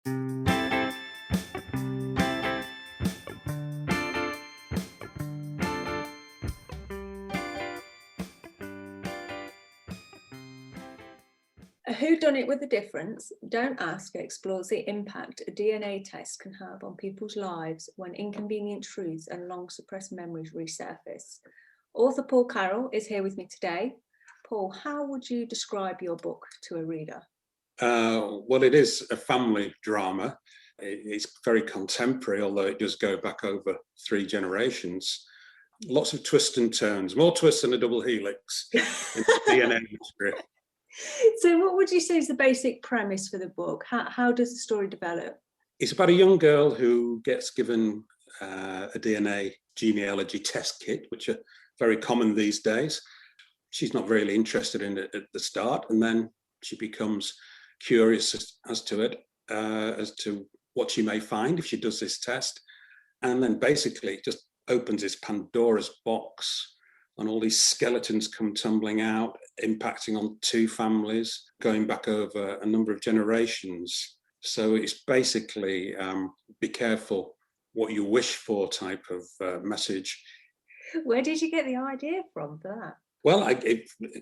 A whodunit with a difference, Don't Ask explores the impact a DNA test can have on people's lives when inconvenient truths and long-suppressed memories resurface. Author Paul Carroll is here with me today. Paul, how would you describe your book to a reader? Well, it is a family drama. It's very contemporary, although it does go back over 3 generations. Lots of twists and turns, more twists than a double helix in the DNA mystery. So what would you say is the basic premise for the book? How does the story develop? It's about a young girl who gets given a DNA genealogy test kit, which are very common these days. She's not really interested in it at the start, and then she becomes curious as to it, as to what she may find if she does this test. And then basically it just opens this Pandora's box, and all these skeletons come tumbling out, impacting on 2 families, going back over a number of generations. So it's basically be careful what you wish for type of message. Where did you get the idea from for that? Well,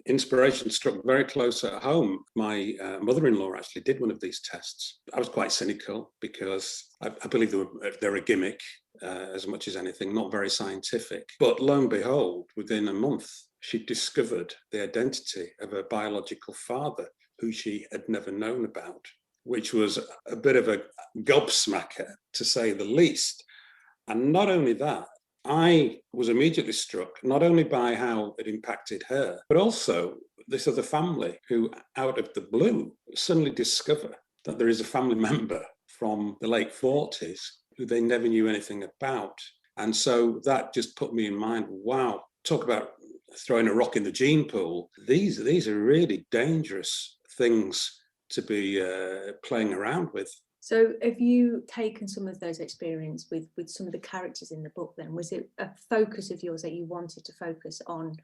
inspiration struck very close at home. My mother-in-law actually did one of these tests. I was quite cynical because I believe they're a gimmick as much as anything, not very scientific. But lo and behold, within a month, she discovered the identity of her biological father, who she had never known about, which was a bit of a gobsmacker, to say the least. And not only that, I was immediately struck not only by how it impacted her, but also this other family who, out of the blue, suddenly discover that there is a family member from the late 40s who they never knew anything about. And so that just put me in mind, wow, talk about throwing a rock in the gene pool. These are really dangerous things to be playing around with. So have you taken some of those experiences with some of the characters in the book then? Was it a focus of yours that you wanted to focus on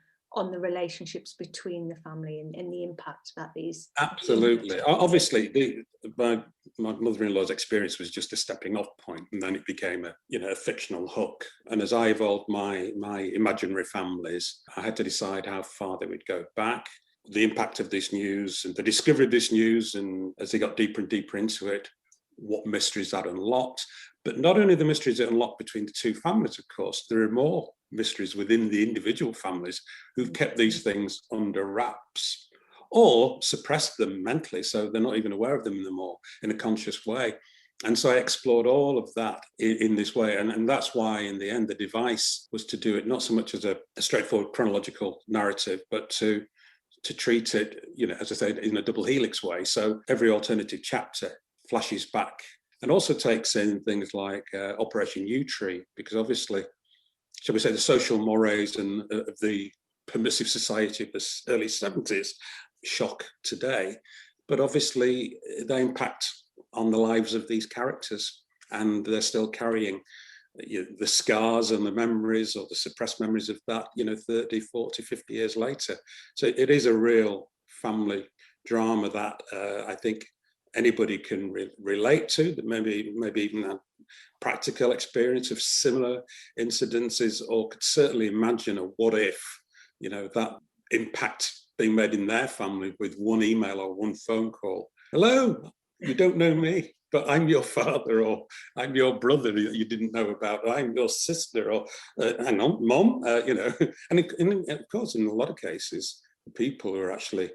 the relationships between the family and the impact that these... Absolutely. Obviously, my mother-in-law's experience was just a stepping off point, and then it became a fictional hook. And as I evolved my imaginary families, I had to decide how far they would go back, the impact of this news and the discovery of this news, and as they got deeper and deeper into it, what mysteries that unlocked. But not only the mysteries that unlocked between the 2 families, of course, there are more mysteries within the individual families who've kept these things under wraps or suppressed them mentally, so they're not even aware of them anymore in a conscious way. And so I explored all of that in this way. And that's why, in the end, the device was to do it not so much as a straightforward chronological narrative, but to treat it, as I say, in a double helix way. So every alternative chapter flashes back, and also takes in things like Operation Yewtree, because obviously, shall we say, the social mores and of the permissive society of the early 70s shock today, but obviously they impact on the lives of these characters, and they're still carrying the scars and the memories, or the suppressed memories of that 30, 40, 50 years later. So it is a real family drama that I think anybody can relate to, that maybe even had practical experience of similar incidences, or could certainly imagine a what if, that impact being made in their family with one email or one phone call. Hello, you don't know me, but I'm your father, or I'm your brother that you didn't know about, or I'm your sister, or hang on, mom, and of course, in a lot of cases, the people who are actually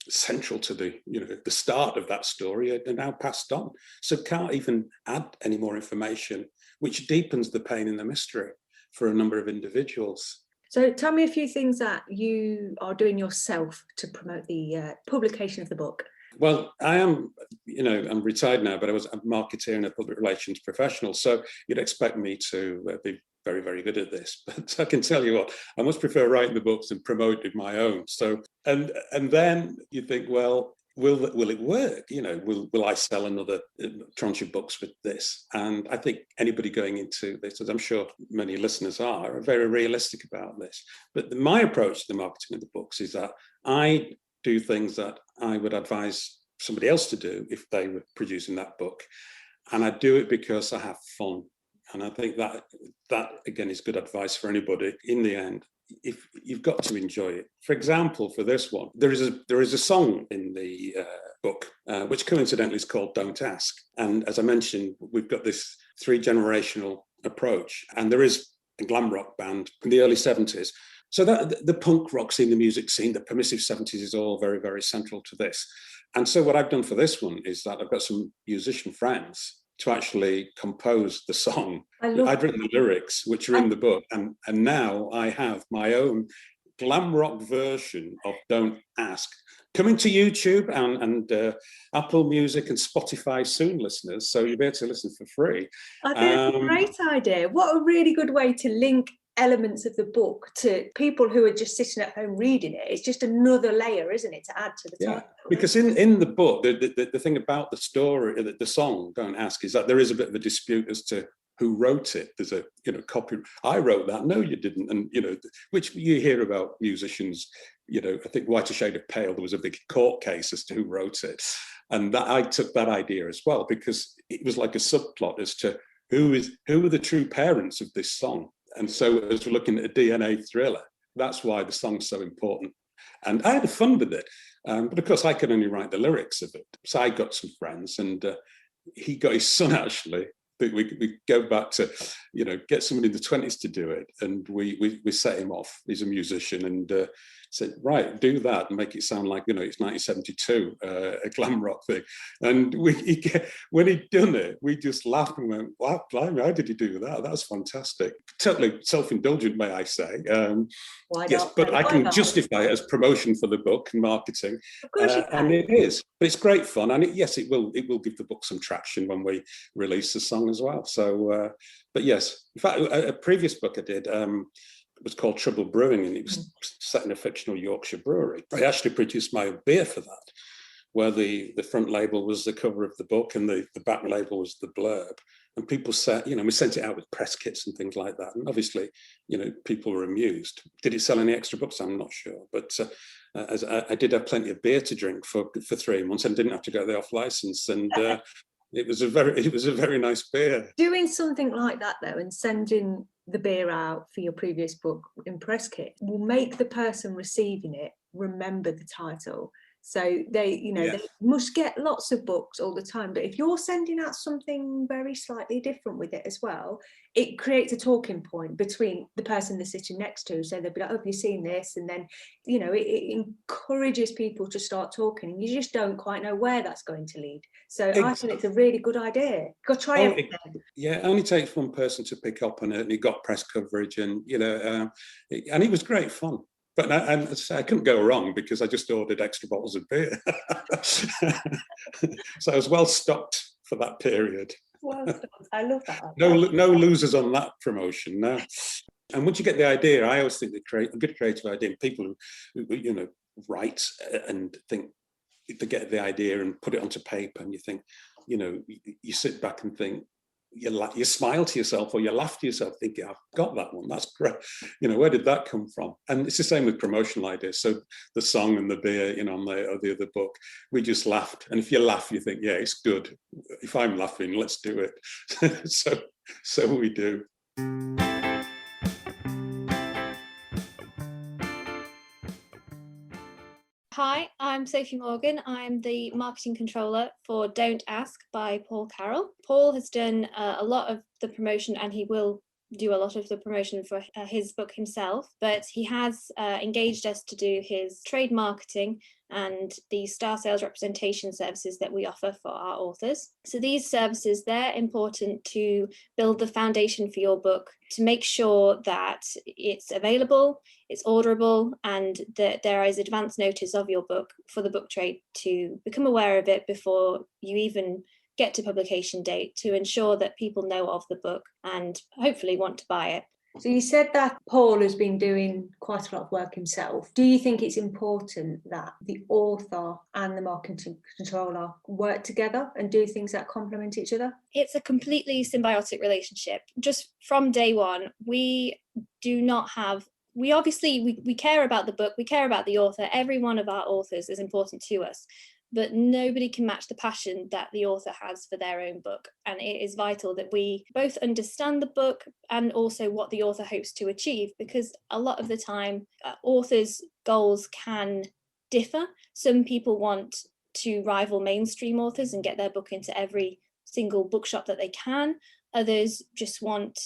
central to the start of that story are now passed on, so can't even add any more information, which deepens the pain and the mystery for a number of individuals. So tell me a few things that you are doing yourself to promote the publication of the book. Well, I am, I'm retired now, but I was a marketeer and a public relations professional, so you'd expect me to be very, very good at this. But I can tell you what, I much prefer writing the books and promoting my own. So, and then you think, well, will it work? Will I sell another tranche of books with this? And I think anybody going into this, as I'm sure many listeners are very realistic about this. But my approach to the marketing of the books is that I do things that I would advise somebody else to do if they were producing that book. And I do it because I have fun. And I think that again is good advice for anybody. In the end, if you've got to enjoy it. For example, for this one, there is a song in the book which coincidentally is called "Don't Ask." And as I mentioned, we've got this 3-generational approach, and there is a glam rock band in the early 70s. So that the punk rock scene, the music scene, the permissive 70s is all very, very central to this. And so what I've done for this one is that I've got some musician friends to actually compose the song. I'd written the lyrics, which are in the book, and now I have my own glam rock version of "Don't Ask" coming to YouTube and Apple Music and Spotify soon, listeners. So you'll be able to listen for free. I think it's a great idea. What a really good way to link elements of the book to people who are just sitting at home reading it. It's just another layer, isn't it, to add to the title? Because in the book, the thing about the story, the song "Don't Ask," is that there is a bit of a dispute as to who wrote it. There's a copy. I wrote that. No, you didn't. And which you hear about musicians. I think "Whiter Shade of Pale," there was a big court case as to who wrote it, and that I took that idea as well, because it was like a subplot as to who are the true parents of this song. And so as we're looking at a DNA thriller, that's why the song's so important. And I had fun with it. But of course, I could only write the lyrics of it. So I got some friends, and he got his son, actually. We go back to, get someone in the 20s to do it. And we set him off. He's a musician, and said, right, do that and make it sound like, it's 1972, a glam rock thing. And when he'd done it, we just laughed and went, wow, blimey, how did he do that? That's fantastic. Totally self-indulgent, may I say. Why yes, not? but I can justify it as promotion for the book and marketing. Of course you can. And it is. But it's great fun. And it will give the book some traction when we release the song as well. So, but yes, in fact, a previous book I did, it was called Trouble Brewing, and it was set in a fictional Yorkshire brewery. I actually produced my own beer for that, where the front label was the cover of the book and the back label was the blurb. And people said, we sent it out with press kits and things like that. And obviously, people were amused. Did it sell any extra books? I'm not sure. But as I did have plenty of beer to drink for 3 months and didn't have to go the off license. And it was a very nice beer. Doing something like that, though, and sending the beer out for your previous book in press kit will make the person receiving it remember the title. So they must get lots of books all the time. But if you're sending out something very slightly different with it as well, it creates a talking point between the person they're sitting next to. So they'll be like, oh, have you seen this? And then, it encourages people to start talking. And you just don't quite know where that's going to lead. So I think it's a really good idea. Go try everything. It only takes one person to pick up on it, and he got press coverage, and, and it was great fun. But I couldn't go wrong because I just ordered extra bottles of beer. So I was well stocked for that period. Well done. I love that. No losers on that promotion, no. And once you get the idea, I always think a good creative idea, people who write and think they get the idea and put it onto paper, and you think, you sit back and think, you smile to yourself or you laugh to yourself thinking, I've got that one, that's great. Where did that come from? And it's the same with promotional ideas. So the song and the beer, on the other book, we just laughed. And if you laugh, you think, yeah, it's good. If I'm laughing, let's do it. So we do. Hi, I'm Sophie Morgan. I'm the marketing controller for Don't Ask by Paul Carroll. Paul has done a lot of the promotion, and he will do a lot of the promotion for his book himself, but he has engaged us to do his trade marketing and the star sales representation services that we offer for our authors. So these services, they're important to build the foundation for your book, to make sure that it's available, it's orderable, and that there is advance notice of your book for the book trade to become aware of it before you even get to publication date, to ensure that people know of the book and hopefully want to buy it. So you said that Paul has been doing quite a lot of work himself. Do you think it's important that the author and the marketing controller work together and do things that complement each other? It's a completely symbiotic relationship. Just from day one, we obviously care about the book, we care about the author. Every one of our authors is important to us. but nobody can match the passion that the author has for their own book. And it is vital that we both understand the book and also what the author hopes to achieve, because a lot of the time authors' goals can differ. Some people want to rival mainstream authors and get their book into every single bookshop that they can. Others just want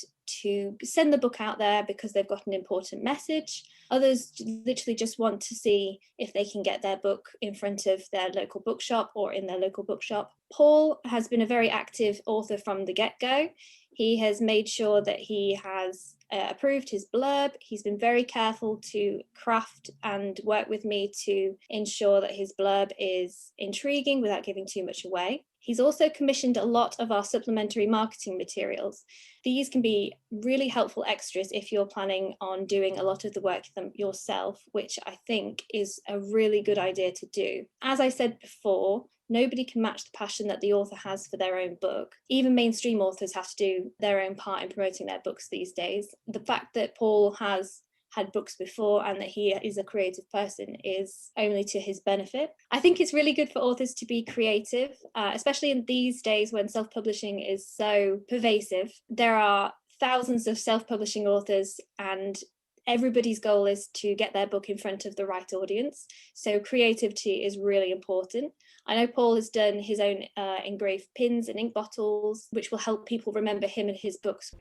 to send the book out there because they've got an important message. Others literally just want to see if they can get their book in front of their local bookshop or in their local bookshop. Paul has been a very active author from the get-go. He has made sure that he has approved his blurb. He's been very careful to craft and work with me to ensure that his blurb is intriguing without giving too much away. He's also commissioned a lot of our supplementary marketing materials. These can be really helpful extras if you're planning on doing a lot of the work yourself, which I think is a really good idea to do. As I said before, nobody can match the passion that the author has for their own book. Even mainstream authors have to do their own part in promoting their books these days. The fact that Paul has had books before and that he is a creative person is only to his benefit. I think it's really good for authors to be creative, especially in these days when self-publishing is so pervasive. There are thousands of self-publishing authors and everybody's goal is to get their book in front of the right audience. So creativity is really important. I know Paul has done his own engraved pins and ink bottles, which will help people remember him and his books.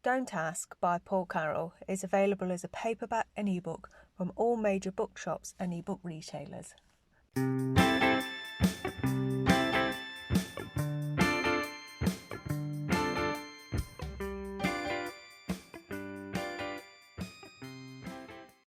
Don't Ask by Paul Carroll is available as a paperback and ebook from all major bookshops and ebook retailers.